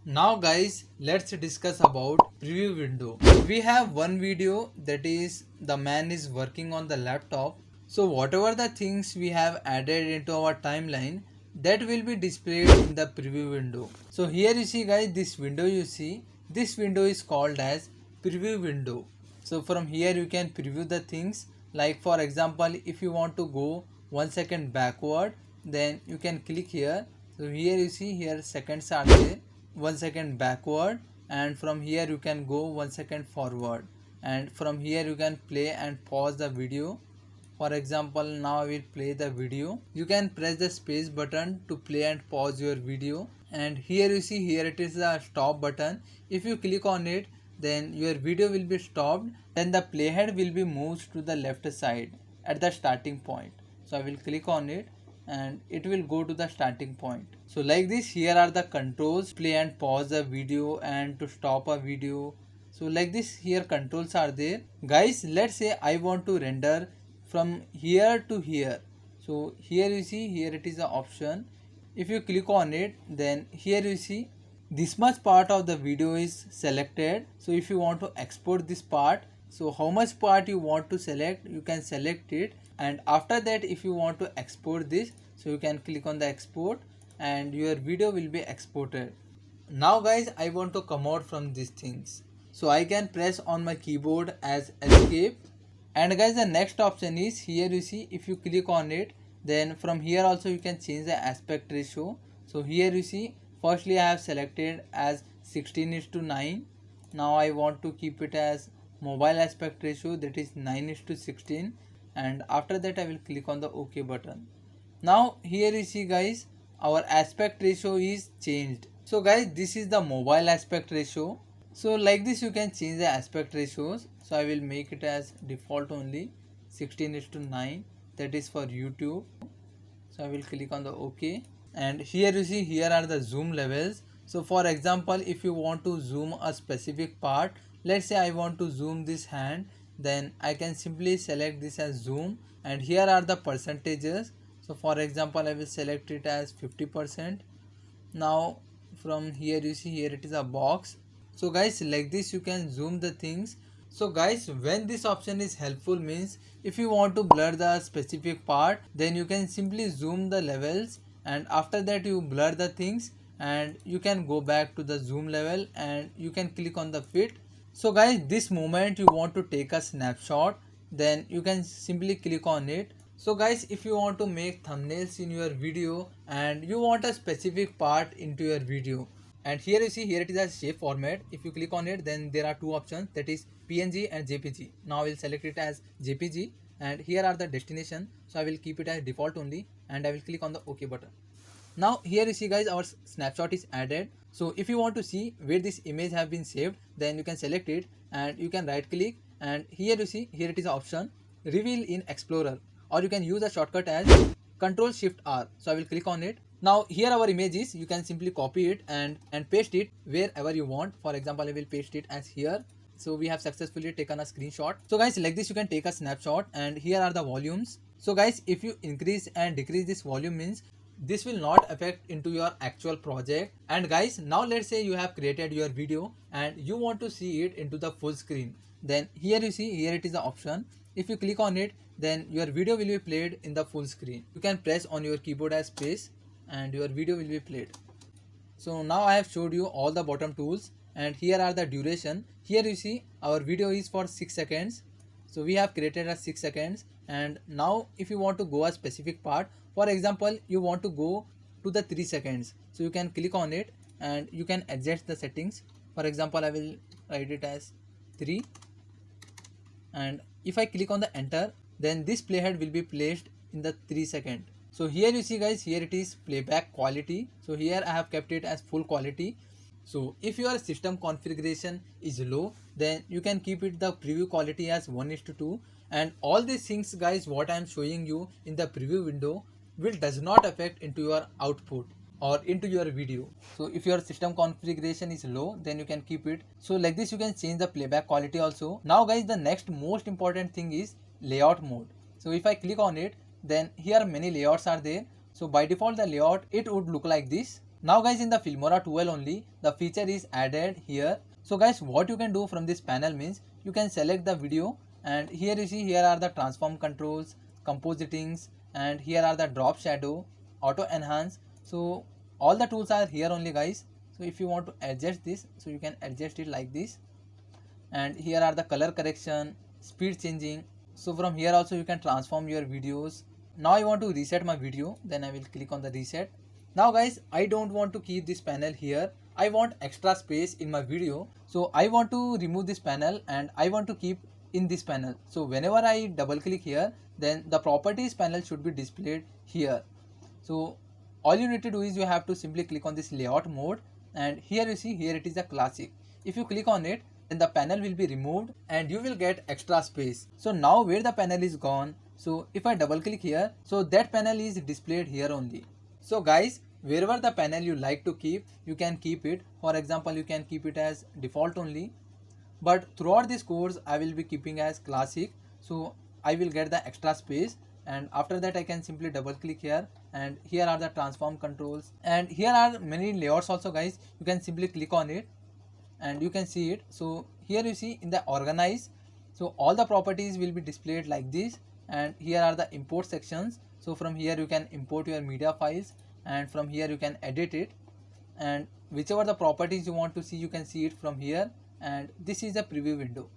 Now guys, let's discuss about preview window. We have one video that is the man is working on the laptop. So whatever the things we have added into our timeline, that will be displayed in the preview window. So here you see guys, this window you see, this window is called as preview window. So from here you can preview the things, like for example if you want to go 1 second backward, then you can click here. So here you see, here seconds are there, 1 second backward, and from here you can go 1 second forward, and from here you can play and pause the video. For example, now I will play the video. You can press the space button to play and pause your video, and here you see, here it is the stop button. If you click on it, then your video will be stopped, then the playhead will be moved to the left side at the starting point. So I will click on it and it will go to the starting point. So like this, here are the controls: play and pause the video and to stop a video. So like this, here controls are there. Guys, let's say I want to render from here to here. So here you see, here it is the option. If you click on it, then here you see this much part of the video is selected. So if you want to export this part, so how much part you want to select, you can select it, and after that if you want to export this, so you can click on the export and your video will be exported. Now guys, I want to come out from these things, so I can press on my keyboard as escape. And guys, the next option is here you see, if you click on it, then from here also you can change the aspect ratio. So here you see, firstly I have selected as 16:9. Now I want to keep it as mobile aspect ratio, that is 9:16, and after that I will click on the OK button. Now here you see guys, our aspect ratio is changed. So guys, this is the mobile aspect ratio. So like this you can change the aspect ratios. So I will make it as default only 16:9, that is for YouTube. So I will click on the OK, and here you see, here are the zoom levels. So for example, if you want to zoom a specific part, let's say I want to zoom this hand, then I can simply select this as zoom, and here are the percentages. So for example, I will select it as 50%. Now from here you see, here it is a box. So guys, like this you can zoom the things. So guys, when this option is helpful means, if you want to blur the specific part, then you can simply zoom the levels, and after that you blur the things, and you can go back to the zoom level and you can click on the fit. So guys, this moment you want to take a snapshot, then you can simply click on it. So guys, if you want to make thumbnails in your video and you want a specific part into your video, and here you see, here it is a shape format. If you click on it, then there are two options, that is PNG and JPG. Now I will select it as JPG, and here are the destination. So I will keep it as default only, and I will click on the OK button. Now here you see guys, our snapshot is added. So if you want to see where this image have been saved, then you can select it and you can right click, and here you see, here it is option reveal in Explorer, or you can use a shortcut as Ctrl Shift R. So I will click on it. Now here our image is, you can simply copy it and paste it wherever you want. For example, I will paste it as here. So we have successfully taken a screenshot. So guys, like this you can take a snapshot, and here are the volumes. So guys, if you increase and decrease this volume means this will not affect into your actual project. And guys, now let's say you have created your video and you want to see it into the full screen, then here you see, here it is the option. If you click on it, then your video will be played in the full screen. You can press on your keyboard as space and your video will be played. So now I have showed you all the bottom tools, and here are the duration. Here you see, our video is for 6 seconds. So we have created a 6 seconds, and now if you want to go a specific part, for example you want to go to the 3 seconds, so you can click on it and you can adjust the settings. For example, I will write it as 3, and if I click on the enter, then this playhead will be placed in the 3 second. So here you see guys, here it is playback quality. So here I have kept it as full quality. So if your system configuration is low, then you can keep it the preview quality as 1:2, and all these things guys what I am showing you in the preview window will does not affect into your output or into your video. So if your system configuration is low, then you can keep it. So like this you can change the playback quality also. Now guys, the next most important thing is layout mode. So if I click on it, then here many layouts are there. So by default the layout it would look like this. Now guys, in the Filmora 12 only, the feature is added here. So guys, what you can do from this panel means you can select the video, and here you see here are the transform controls, compositings, and here are the drop shadow, auto enhance. So all the tools are here only guys. So if you want to adjust this, so you can adjust it like this, and here are the color correction, speed changing. So from here also you can transform your videos. Now I want to reset my video, then I will click on the reset. Now guys, I don't want to keep this panel here. I want extra space in my video. So I want to remove this panel and I want to keep in this panel. So whenever I double click here, then the properties panel should be displayed here. So all you need to do is you have to simply click on this layout mode, and here you see here it is a classic. If you click on it, then the panel will be removed and you will get extra space. So now where the panel is gone, so if I double click here, so that panel is displayed here only. So guys, wherever the panel you like to keep, you can keep it. For example, you can keep it as default only, but throughout this course I will be keeping as classic, so I will get the extra space. And after that I can simply double click here, and here are the transform controls, and here are many layouts also guys. You can simply click on it and you can see it. So here you see in the organize, so all the properties will be displayed like this, and here are the import sections. So from here you can import your media files, and from here you can edit it, and whichever the properties you want to see, you can see it from here. And this is a preview window.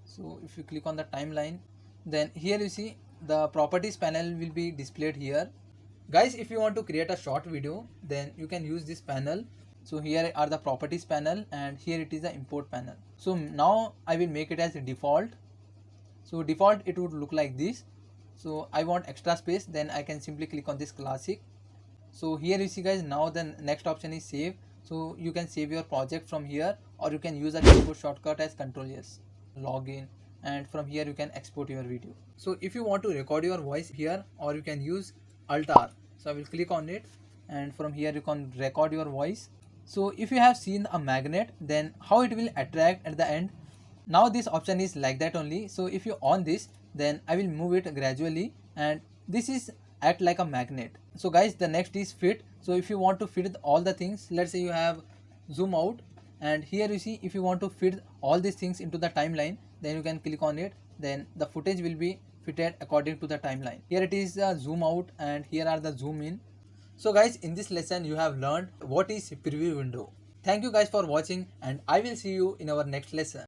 So if you click on the timeline, then here you see the properties panel will be displayed here. Guys, if you want to create a short video, then you can use this panel. So here are the properties panel, and here it is the import panel. So now I will make it as a default. So default it would look like this. So I want extra space, then I can simply click on this classic. So here you see guys, now the next option is save. So you can save your project from here, or you can use a keyboard shortcut as Ctrl S, login, and from here you can export your video. So if you want to record your voice here, or you can use Alt R. So I will click on it, and from here you can record your voice. So if you have seen a magnet, then how it will attract at the end. Now this option is like that only. So if you on this, then I will move it gradually, and this is act like a magnet. So guys, the next is fit. So if you want to fit all the things, let's say you have zoom out, and here you see if you want to fit all these things into the timeline, then you can click on it, then the footage will be fitted according to the timeline. Here it is zoom out, and here are the zoom in. So guys, in this lesson you have learned what is preview window. Thank you guys for watching, and I will see you in our next lesson.